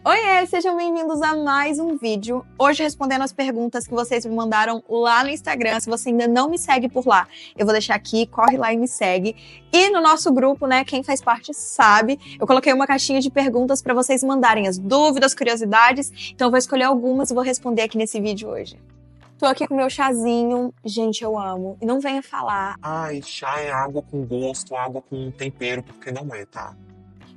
Oiê, sejam bem-vindos a mais um vídeo. Hoje respondendo as perguntas que vocês me mandaram lá no Instagram. Se você ainda não me segue por lá, eu vou deixar aqui, corre lá e me segue. E no nosso grupo, né, quem faz parte sabe, eu coloquei uma caixinha de perguntas para vocês mandarem as dúvidas, curiosidades. Então eu vou escolher algumas e vou responder aqui nesse vídeo hoje. Tô aqui com meu chazinho, gente, eu amo. E não venha falar, Ai, chá é água com gosto, água com tempero, porque não é, tá?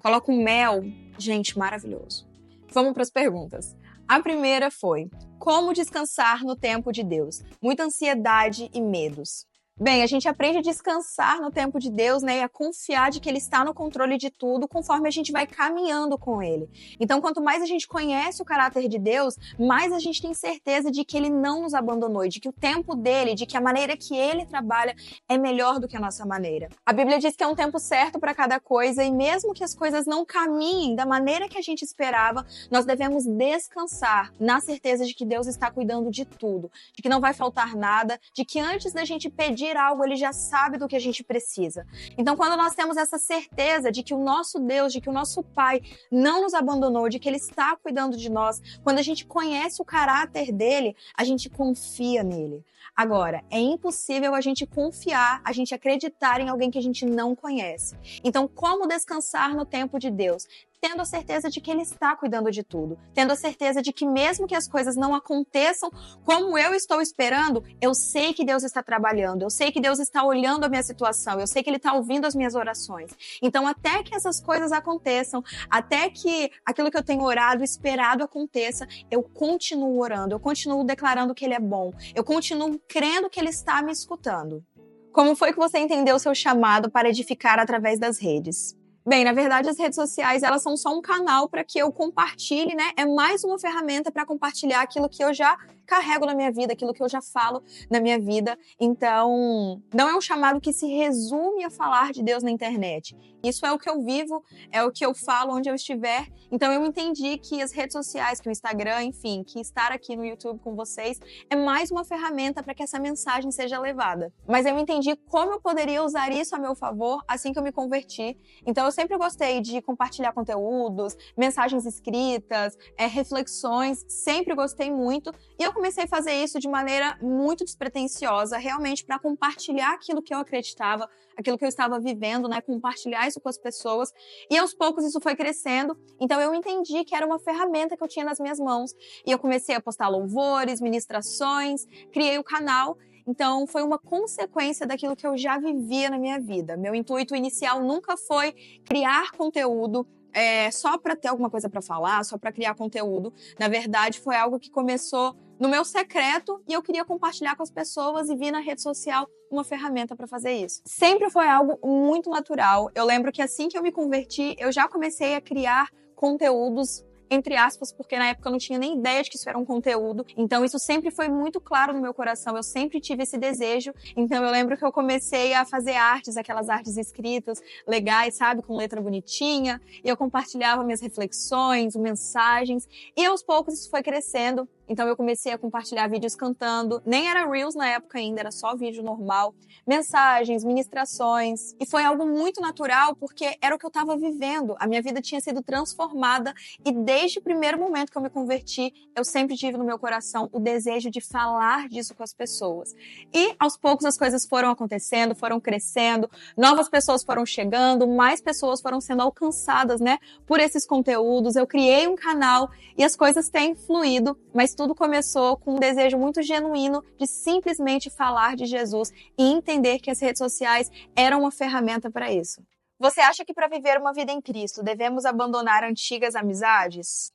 coloca um mel, gente, maravilhoso. Vamos para as perguntas. A primeira foi: como descansar no tempo de Deus? Muita ansiedade e medos. Bem, a gente aprende a descansar no tempo de Deus, né, e a confiar de que Ele está no controle de tudo conforme a gente vai caminhando com Ele. Então, quanto mais a gente conhece o caráter de Deus, mais a gente tem certeza de que Ele não nos abandonou, de que o tempo dele, de que a maneira que Ele trabalha é melhor do que a nossa maneira. A Bíblia diz que é um tempo certo para cada coisa e mesmo que as coisas não caminhem da maneira que a gente esperava, nós devemos descansar na certeza de que Deus está cuidando de tudo, de que não vai faltar nada, de que antes da gente pedir algo, Ele já sabe do que a gente precisa. Então, quando nós temos essa certeza de que o nosso Deus, de que o nosso Pai não nos abandonou, de que Ele está cuidando de nós, quando a gente conhece o caráter dele, a gente confia nele. Agora, é impossível a gente confiar, a gente acreditar em alguém que a gente não conhece. Então, como descansar no tempo de Deus? Tendo a certeza de que Ele está cuidando de tudo. Tendo a certeza de que mesmo que as coisas não aconteçam como eu estou esperando, eu sei que Deus está trabalhando, eu sei que Deus está olhando a minha situação, eu sei que Ele está ouvindo as minhas orações. Então, até que essas coisas aconteçam, até que aquilo que eu tenho orado, esperado aconteça, eu continuo orando, eu continuo declarando que Ele é bom, eu continuo crendo que Ele está me escutando. Como foi que você entendeu o seu chamado para edificar através das redes? Bem, na verdade, as redes sociais, elas são só um canal para que eu compartilhe, né? É mais uma ferramenta para compartilhar aquilo que eu já carrego na minha vida, aquilo que eu já falo na minha vida. Então, não é um chamado que se resume a falar de Deus na internet. Isso é o que eu vivo, é o que eu falo onde eu estiver. Então, eu entendi que as redes sociais, que o Instagram, enfim, que estar aqui no YouTube com vocês é mais uma ferramenta para que essa mensagem seja levada. Mas eu entendi como eu poderia usar isso a meu favor assim que eu me converti. Então, eu sempre gostei de compartilhar conteúdos, mensagens escritas, reflexões, sempre gostei muito. E eu comecei a fazer isso de maneira muito despretensiosa, realmente para compartilhar aquilo que eu acreditava, aquilo que eu estava vivendo, né? Compartilhar isso com as pessoas. E aos poucos isso foi crescendo. Então eu entendi que era uma ferramenta que eu tinha nas minhas mãos. E eu comecei a postar louvores, ministrações, criei o canal. Então, foi uma consequência daquilo que eu já vivia na minha vida. Meu intuito inicial nunca foi criar conteúdo só para ter alguma coisa para falar, só para criar conteúdo. Na verdade, foi algo que começou no meu secreto e eu queria compartilhar com as pessoas e vi na rede social uma ferramenta para fazer isso. Sempre foi algo muito natural. Eu lembro que assim que eu me converti, eu já comecei a criar conteúdos entre aspas, porque na época eu não tinha nem ideia de que isso era um conteúdo. Então isso sempre foi muito claro no meu coração, eu sempre tive esse desejo. Então eu lembro que eu comecei a fazer artes, aquelas artes escritas, legais, sabe, com letra bonitinha, e eu compartilhava minhas reflexões, mensagens, e aos poucos isso foi crescendo. Então eu comecei a compartilhar vídeos cantando, nem era Reels na época ainda, era só vídeo normal, mensagens, ministrações, e foi algo muito natural porque era o que eu estava vivendo, a minha vida tinha sido transformada e desde o primeiro momento que eu me converti, eu sempre tive no meu coração o desejo de falar disso com as pessoas. E aos poucos as coisas foram acontecendo, foram crescendo, novas pessoas foram chegando, mais pessoas foram sendo alcançadas, né, por esses conteúdos, eu criei um canal e as coisas têm fluído, mas tudo começou com um desejo muito genuíno de simplesmente falar de Jesus e entender que as redes sociais eram uma ferramenta para isso. Você acha que para viver uma vida em Cristo devemos abandonar antigas amizades?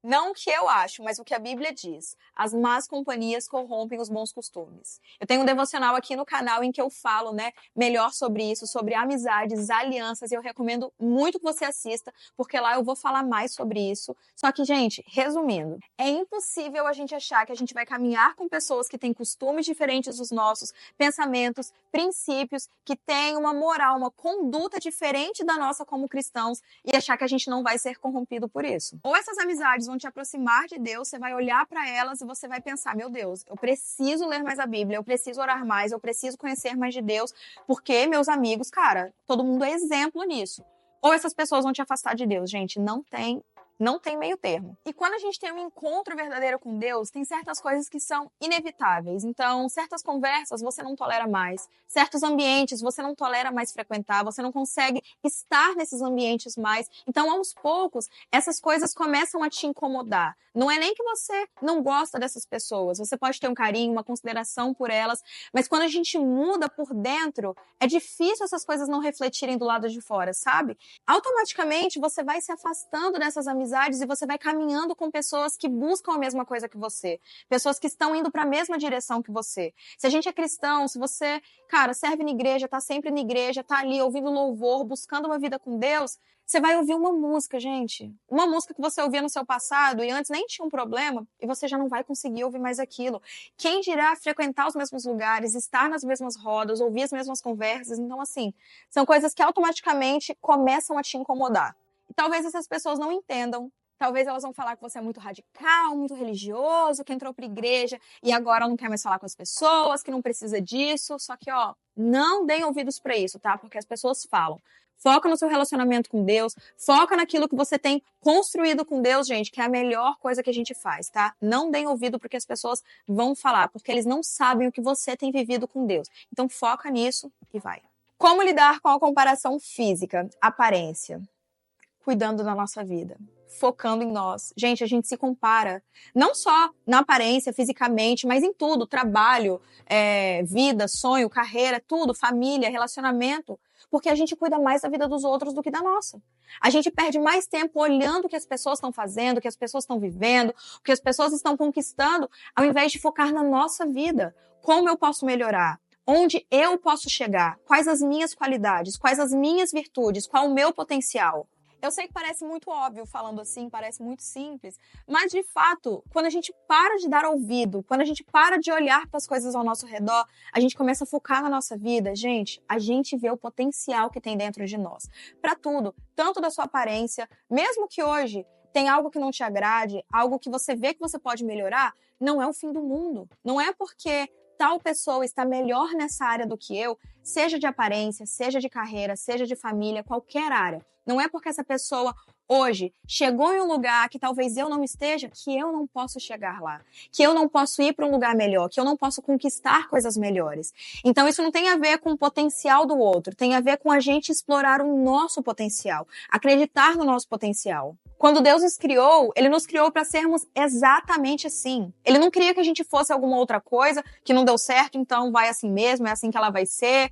Não o que eu acho, mas o que a Bíblia diz. As más companhias corrompem os bons costumes. Eu tenho um devocional aqui no canal em que eu falo, né, melhor sobre isso, sobre amizades, alianças, e eu recomendo muito que você assista, porque lá eu vou falar mais sobre isso. Só que, gente, resumindo, é impossível a gente achar que a gente vai caminhar com pessoas que têm costumes diferentes dos nossos, pensamentos, princípios, que têm uma moral, uma conduta diferente da nossa como cristãos, e achar que a gente não vai ser corrompido por isso. Ou essas amizades vão te aproximar de Deus, você vai olhar para elas e você vai pensar, meu Deus, eu preciso ler mais a Bíblia, eu preciso orar mais, eu preciso conhecer mais de Deus, porque meus amigos, cara, todo mundo é exemplo nisso. Ou essas pessoas vão te afastar de Deus, gente, não tem Não tem meio termo. E quando a gente tem um encontro verdadeiro com Deus, tem certas coisas que são inevitáveis. Então, certas conversas você não tolera mais. Certos ambientes você não tolera mais frequentar. Você não consegue estar nesses ambientes mais. Então, aos poucos, essas coisas começam a te incomodar. Não é nem que você não gosta dessas pessoas. Você pode ter um carinho, uma consideração por elas. Mas quando a gente muda por dentro, é difícil essas coisas não refletirem do lado de fora, sabe? Automaticamente, você vai se afastando dessas amizades e você vai caminhando com pessoas que buscam a mesma coisa que você. Pessoas que estão indo para a mesma direção que você. Se a gente é cristão, se você, cara, serve na igreja, tá sempre na igreja, tá ali ouvindo louvor, buscando uma vida com Deus, você vai ouvir uma música, gente. Uma música que você ouvia no seu passado e antes nem tinha um problema e você já não vai conseguir ouvir mais aquilo. Quem dirá frequentar os mesmos lugares, estar nas mesmas rodas, ouvir as mesmas conversas? Então, assim, são coisas que automaticamente começam a te incomodar. E talvez essas pessoas não entendam. Talvez elas vão falar que você é muito radical, muito religioso, que entrou pra igreja e agora não quer mais falar com as pessoas, que não precisa disso. Só que, não deem ouvidos pra isso, tá? Porque as pessoas falam. Foca no seu relacionamento com Deus, foca naquilo que você tem construído com Deus, gente, que é a melhor coisa que a gente faz, tá? Não deem ouvido porque as pessoas vão falar, porque eles não sabem o que você tem vivido com Deus. Então foca nisso e vai. Como lidar com a comparação física, aparência? Cuidando da nossa vida, focando em nós. Gente, a gente se compara, não só na aparência, fisicamente, mas em tudo, trabalho, vida, sonho, carreira, tudo, família, relacionamento, porque a gente cuida mais da vida dos outros do que da nossa. A gente perde mais tempo olhando o que as pessoas estão fazendo, o que as pessoas estão vivendo, o que as pessoas estão conquistando, ao invés de focar na nossa vida. Como eu posso melhorar? Onde eu posso chegar? Quais as minhas qualidades? Quais as minhas virtudes? Qual o meu potencial? Eu sei que parece muito óbvio falando assim, parece muito simples, mas de fato, quando a gente para de dar ouvido, quando a gente para de olhar para as coisas ao nosso redor, a gente começa a focar na nossa vida, gente, a gente vê o potencial que tem dentro de nós. Para tudo, tanto da sua aparência, mesmo que hoje tem algo que não te agrade, algo que você vê que você pode melhorar, não é o fim do mundo. Não é porque tal pessoa está melhor nessa área do que eu, seja de aparência, seja de carreira, seja de família, qualquer área. Não é porque essa pessoa hoje chegou em um lugar que talvez eu não esteja, que eu não posso chegar lá, que eu não posso ir para um lugar melhor, que eu não posso conquistar coisas melhores. Então isso não tem a ver com o potencial do outro, tem a ver com a gente explorar o nosso potencial, acreditar no nosso potencial. Quando Deus nos criou, Ele nos criou para sermos exatamente assim. Ele não queria que a gente fosse alguma outra coisa, que não deu certo, então vai assim mesmo, é assim que ela vai ser.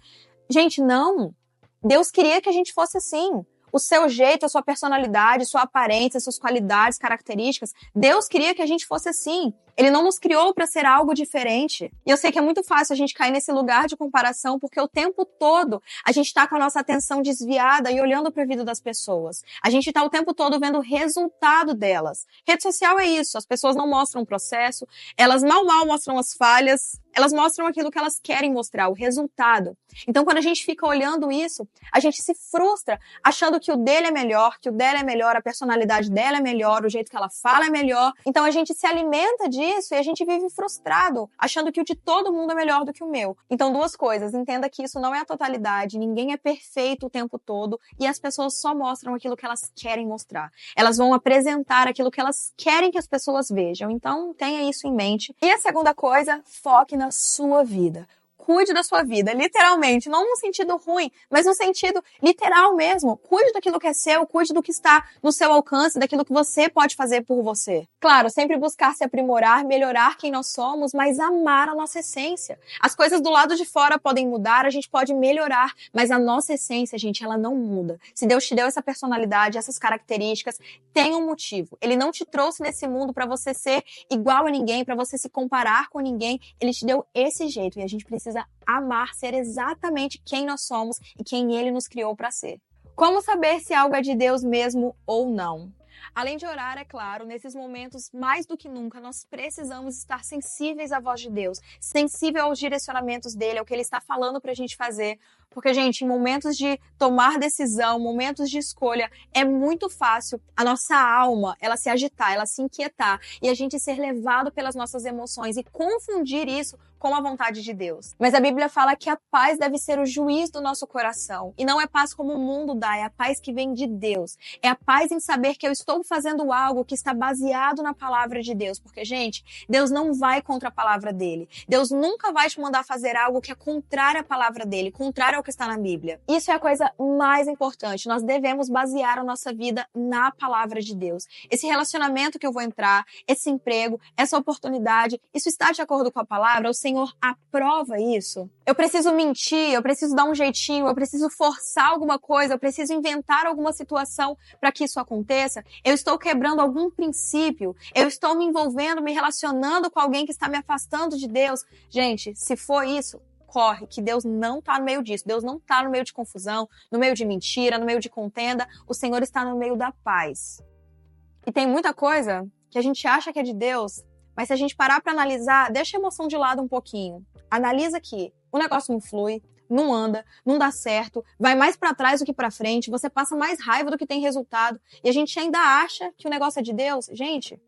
Gente, não. Deus queria que a gente fosse assim. O seu jeito, a sua personalidade, sua aparência, suas qualidades, características. Deus queria que a gente fosse assim. Ele não nos criou para ser algo diferente. E eu sei que é muito fácil a gente cair nesse lugar de comparação, porque o tempo todo a gente está com a nossa atenção desviada e olhando para a vida das pessoas. A gente está o tempo todo vendo o resultado delas. Rede social é isso. As pessoas não mostram o processo, elas mal mostram as falhas, elas mostram aquilo que elas querem mostrar, o resultado. Então, quando a gente fica olhando isso, a gente se frustra, achando que o dele é melhor, que o dela é melhor, a personalidade dela é melhor, o jeito que ela fala é melhor. Então, a gente se alimenta disso e a gente vive frustrado, achando que o de todo mundo é melhor do que o meu. Então, duas coisas. Entenda que isso não é a totalidade, ninguém é perfeito o tempo todo e as pessoas só mostram aquilo que elas querem mostrar. Elas vão apresentar aquilo que elas querem que as pessoas vejam. Então, tenha isso em mente. E a segunda coisa, foque na sua vida. Cuide da sua vida, literalmente, não no sentido ruim, mas no sentido literal mesmo. Cuide daquilo que é seu, cuide do que está no seu alcance, daquilo que você pode fazer por você. Claro, sempre buscar se aprimorar, melhorar quem nós somos, mas amar a nossa essência. As coisas do lado de fora podem mudar, a gente pode melhorar, mas a nossa essência, gente, ela não muda. Se Deus te deu essa personalidade, essas características, tem um motivo. Ele não te trouxe nesse mundo para você ser igual a ninguém, para você se comparar com ninguém. Ele te deu esse jeito e a gente precisa amar, ser exatamente quem nós somos e quem Ele nos criou para ser. Como saber se algo é de Deus mesmo ou não? Além de orar, é claro, nesses momentos, mais do que nunca, nós precisamos estar sensíveis à voz de Deus, sensível aos direcionamentos dele, ao que ele está falando pra gente fazer, Porque, gente, em momentos de tomar decisão, momentos de escolha, é muito fácil a nossa alma, ela se agitar, ela se inquietar e a gente ser levado pelas nossas emoções e confundir isso com a vontade de Deus. Mas a Bíblia fala que a paz deve ser o juiz do nosso coração. E não é paz como o mundo dá, é a paz que vem de Deus. É a paz em saber que eu estou fazendo algo que está baseado na palavra de Deus. Porque, gente, Deus não vai contra a palavra dele. Deus nunca vai te mandar fazer algo que é contrário à palavra dele, contrário ao que está na Bíblia. Isso é a coisa mais importante. Nós devemos basear a nossa vida na palavra de Deus. Esse relacionamento que eu vou entrar, esse emprego, essa oportunidade, isso está de acordo com a palavra? O Senhor aprova isso? Eu preciso mentir, eu preciso dar um jeitinho, eu preciso forçar alguma coisa, eu preciso inventar alguma situação para que isso aconteça? Eu estou quebrando algum princípio? Eu estou me envolvendo, me relacionando com alguém que está me afastando de Deus? Gente, se for isso, corre, que Deus não está no meio disso. Deus não está no meio de confusão, no meio de mentira, no meio de contenda. O Senhor está no meio da paz. E tem muita coisa que a gente acha que é de Deus, mas se a gente parar para analisar, deixa a emoção de lado um pouquinho. Analisa que o negócio não flui, não anda, não dá certo, vai mais para trás do que para frente, você passa mais raiva do que tem resultado, e a gente ainda acha que o negócio é de Deus. Gente,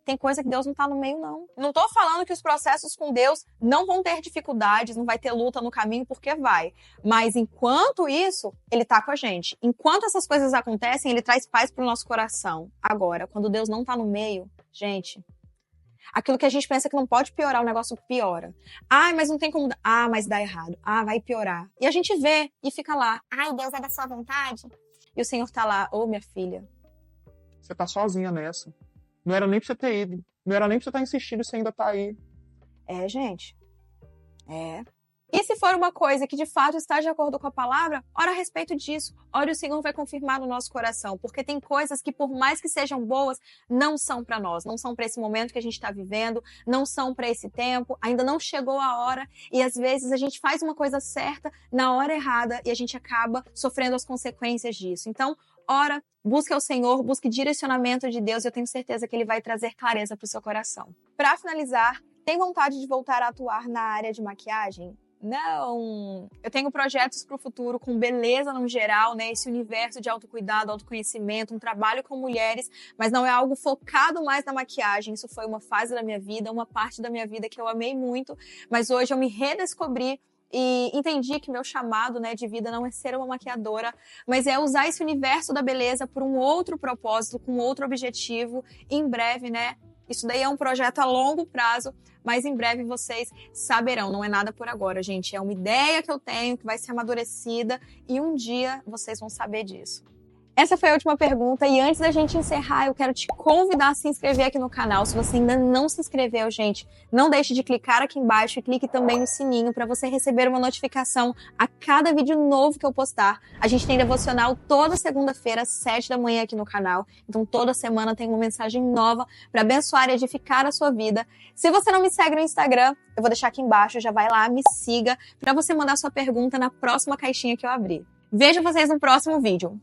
tem coisa que Deus não tá no meio, não. Não tô falando que os processos com Deus não vão ter dificuldades, não vai ter luta no caminho, porque vai. Mas enquanto isso, Ele tá com a gente. Enquanto essas coisas acontecem, Ele traz paz pro nosso coração. Agora, quando Deus não tá no meio, gente, aquilo que a gente pensa que não pode piorar, o negócio piora. Ai, mas não tem como... Ah, mas dá errado. Ah, vai piorar. E a gente vê e fica lá. Ai, Deus é da sua vontade? E o Senhor tá lá. Ô, minha filha. Você tá sozinha nessa. Não era nem pra você ter ido. Não era nem pra você estar insistindo, você ainda tá aí. É, gente. É. E se for uma coisa que de fato está de acordo com a palavra, ora a respeito disso. Ora o Senhor vai confirmar no nosso coração. Porque tem coisas que, por mais que sejam boas, não são para nós. Não são para esse momento que a gente está vivendo. Não são para esse tempo. Ainda não chegou a hora. E às vezes a gente faz uma coisa certa na hora errada e a gente acaba sofrendo as consequências disso. Então, ora, busque ao Senhor, busque direcionamento de Deus. Eu tenho certeza que Ele vai trazer clareza para o seu coração. Para finalizar, tem vontade de voltar a atuar na área de maquiagem? Não! Eu tenho projetos para o futuro com beleza no geral, né? Esse universo de autocuidado, autoconhecimento, um trabalho com mulheres, mas não é algo focado mais na maquiagem. Isso foi uma fase da minha vida, uma parte da minha vida que eu amei muito, mas hoje eu me redescobri e entendi que meu chamado, né, de vida não é ser uma maquiadora, mas é usar esse universo da beleza por um outro propósito, com outro objetivo. Em breve, né? Isso daí é um projeto a longo prazo, mas em breve vocês saberão. Não é nada por agora, gente. É uma ideia que eu tenho, que vai ser amadurecida, e um dia vocês vão saber disso. Essa foi a última pergunta, e antes da gente encerrar, eu quero te convidar a se inscrever aqui no canal. Se você ainda não se inscreveu, gente, não deixe de clicar aqui embaixo e clique também no sininho para você receber uma notificação a cada vídeo novo que eu postar. A gente tem devocional toda segunda-feira, às 7 da manhã aqui no canal. Então toda semana tem uma mensagem nova para abençoar e edificar a sua vida. Se você não me segue no Instagram, eu vou deixar aqui embaixo, já vai lá, me siga para você mandar sua pergunta na próxima caixinha que eu abrir. Vejo vocês no próximo vídeo.